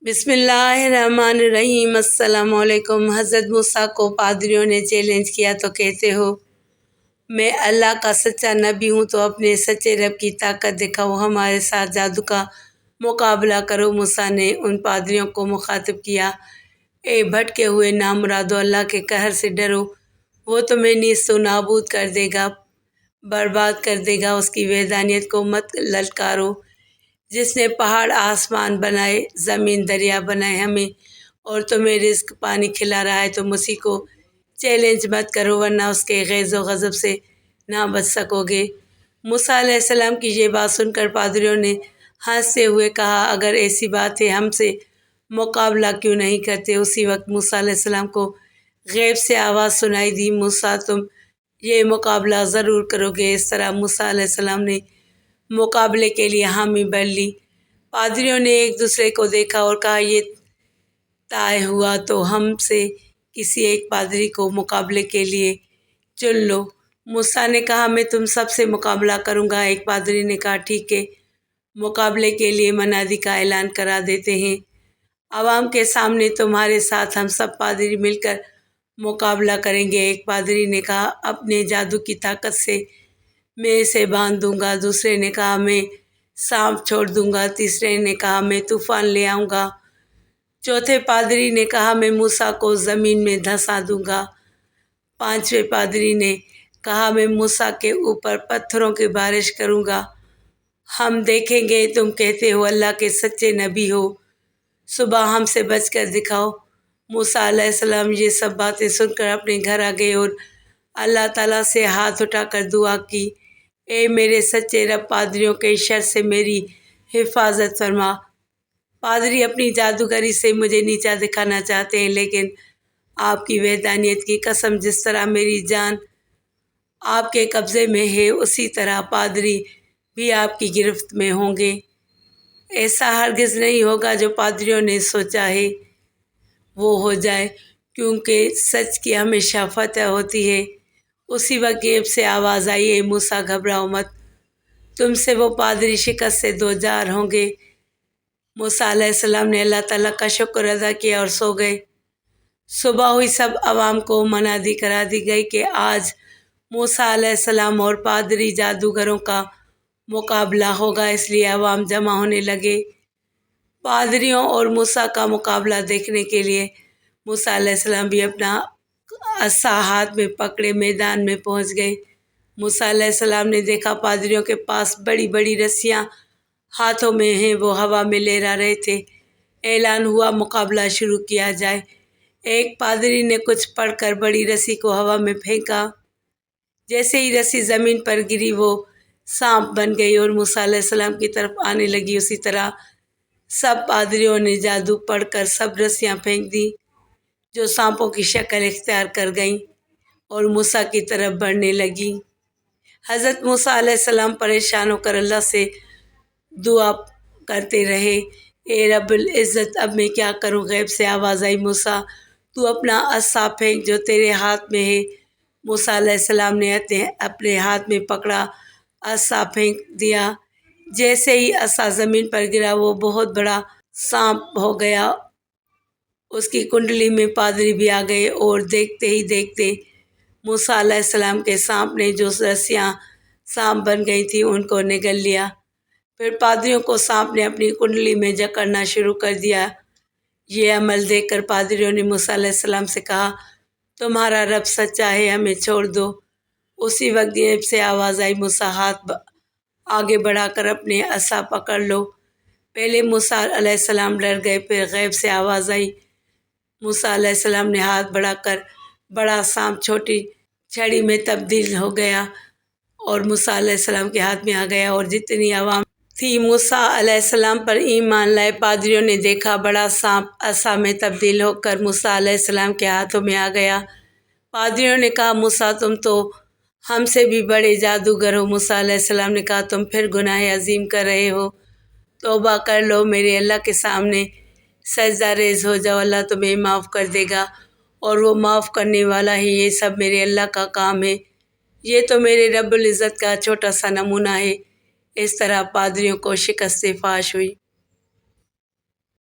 بسم اللہ الرحمن الرحیم۔ السلام علیکم۔ حضرت موسیٰ کو پادریوں نے چیلنج کیا تو کہتے ہو میں اللہ کا سچا نبی ہوں، تو اپنے سچے رب کی طاقت دکھاؤ، ہمارے ساتھ جادو کا مقابلہ کرو۔ موسیٰ نے ان پادریوں کو مخاطب کیا، اے بھٹکے ہوئے نامرادو، اللہ کے قہر سے ڈرو، وہ تمہیں نیست و نابود کر دے گا، برباد کر دے گا۔ اس کی وحدانیت کو مت للکارو، جس نے پہاڑ آسمان بنائے، زمین دریا بنائے ہمیں، اور تمہیں رزق پانی کھلا رہا ہے۔ تم اسی کو چیلنج مت کرو، ورنہ اس کے غیظ و غضب سے نہ بچ سکو گے۔ موسیٰ علیہ السلام کی یہ بات سن کر پادریوں نے ہنستے ہوئے کہا، اگر ایسی بات ہے ہم سے مقابلہ کیوں نہیں کرتے؟ اسی وقت موسیٰ علیہ السلام کو غیب سے آواز سنائی دی، موسیٰ تم یہ مقابلہ ضرور کرو گے۔ اس طرح موسیٰ علیہ السلام نے مقابلے کے لیے حامی بھر لی۔ پادریوں نے ایک دوسرے کو دیکھا اور کہا، یہ طے ہوا تو ہم سے کسی ایک پادری کو مقابلے کے لیے چن لو۔ موسیٰ نے کہا، میں تم سب سے مقابلہ کروں گا۔ ایک پادری نے کہا، ٹھیک ہے، مقابلے کے لیے منادی کا اعلان کرا دیتے ہیں، عوام کے سامنے تمہارے ساتھ ہم سب پادری مل کر مقابلہ کریں گے۔ ایک پادری نے کہا، اپنے جادو کی طاقت سے میں اسے باندھ دوں گا۔ دوسرے نے کہا، میں سانپ چھوڑ دوں گا۔ تیسرے نے کہا، میں طوفان لے آؤں گا۔ چوتھے پادری نے کہا، میں موسیٰ کو زمین میں دھنسا دوں گا۔ پانچویں پادری نے کہا، میں موسیٰ کے اوپر پتھروں کی بارش کروں گا۔ ہم دیکھیں گے تم کہتے ہو اللہ کے سچے نبی ہو، صبح ہم سے بچ کر دکھاؤ۔ موسیٰ علیہ السلام یہ سب باتیں سن کر اپنے گھر آ گئے اور اللہ تعالیٰ سے ہاتھ اٹھا کر دعا کی، اے میرے سچے رب، پادریوں کے شر سے میری حفاظت فرما۔ پادری اپنی جادوگری سے مجھے نیچا دکھانا چاہتے ہیں، لیکن آپ کی وحدانیت کی قسم، جس طرح میری جان آپ کے قبضے میں ہے، اسی طرح پادری بھی آپ کی گرفت میں ہوں گے۔ ایسا ہرگز نہیں ہوگا جو پادریوں نے سوچا ہے وہ ہو جائے، کیونکہ سچ کی ہمیشہ فتح ہوتی ہے۔ اسی وقت غیب سے آواز آئی، اے موسیٰ گھبراؤ مت، تم سے وہ پادری شکست سے دوچار ہوں گے۔ موسیٰ علیہ السلام نے اللہ تعالیٰ کا شکر ادا کیا اور سو گئے۔ صبح ہوئی، سب عوام کو منادی کرا دی گئی کہ آج موسیٰ علیہ السلام اور پادری جادوگروں کا مقابلہ ہوگا، اس لیے عوام جمع ہونے لگے پادریوں اور موسیٰ کا مقابلہ دیکھنے کے لیے۔ موسیٰ علیہ السلام بھی اپنا عصا ہاتھ میں پکڑے میدان میں پہنچ گئے۔ موسیٰ علیہ السلام نے دیکھا پادریوں کے پاس بڑی بڑی رسیاں ہاتھوں میں ہیں، وہ ہوا میں لہرا رہے تھے۔ اعلان ہوا، مقابلہ شروع کیا جائے۔ ایک پادری نے کچھ پڑھ کر بڑی رسی کو ہوا میں پھینکا، جیسے ہی رسی زمین پر گری وہ سانپ بن گئی اور موسیٰ علیہ السلام کی طرف آنے لگی۔ اسی طرح سب پادریوں نے جادو پڑھ کر سب رسیاں پھینک دیں جو سانپوں کی شکل اختیار کر گئیں اور موسیٰ کی طرف بڑھنے لگیں۔ حضرت موسیٰ علیہ السلام پریشان ہو کر اللہ سے دعا کرتے رہے، اے رب العزت، اب میں کیا کروں؟ غیب سے آواز آئی، موسیٰ تو اپنا عصا پھینک جو تیرے ہاتھ میں ہے۔ موسیٰ علیہ السلام نے اپنے ہاتھ میں پکڑا عصا پھینک دیا، جیسے ہی عصا زمین پر گرا وہ بہت بڑا سانپ ہو گیا۔ اس کی کنڈلی میں پادری بھی آ گئے اور دیکھتے ہی دیکھتے موسیٰ علیہ السلام کے سانپ نے جو رسیاں سانپ بن گئی تھیں ان کو نگل لیا۔ پھر پادریوں کو سانپ نے اپنی کنڈلی میں جکڑنا شروع کر دیا۔ یہ عمل دیکھ کر پادریوں نے موسیٰ علیہ السلام سے کہا، تمہارا رب سچا ہے، ہمیں چھوڑ دو۔ اسی وقت غیب سے آواز آئی، موسیٰ ہاتھ آگے بڑھا کر اپنے عصا پکڑ لو۔ پہلے موسیٰ علیہ السلام ڈر گئے، پھر غیب سے آواز آئی، موسیٰ علیہ السلام نے ہاتھ بڑھا کر بڑا سانپ چھوٹی چھڑی میں تبدیل ہو گیا اور موسیٰ علیہ السلام کے ہاتھ میں آ گیا، اور جتنی عوام تھی موسیٰ علیہ السلام پر ایمان لائے۔ پادریوں نے دیکھا بڑا سانپ عصا میں تبدیل ہو کر موسیٰ علیہ السلام کے ہاتھوں میں آ گیا۔ پادریوں نے کہا، موسیٰ تم تو ہم سے بھی بڑے جادوگر ہو۔ موسیٰ علیہ السلام نے کہا، تم پھر گناہ عظیم کر رہے ہو، توبہ کر لو، میرے اللہ کے سامنے سجدہ ریز ہو جاؤ، اللہ تمہیں معاف کر دے گا، اور وہ معاف کرنے والا ہے۔ یہ سب میرے اللہ کا کام ہے، یہ تو میرے رب العزت کا چھوٹا سا نمونہ ہے۔ اس طرح پادریوں کو شکست فاش ہوئی۔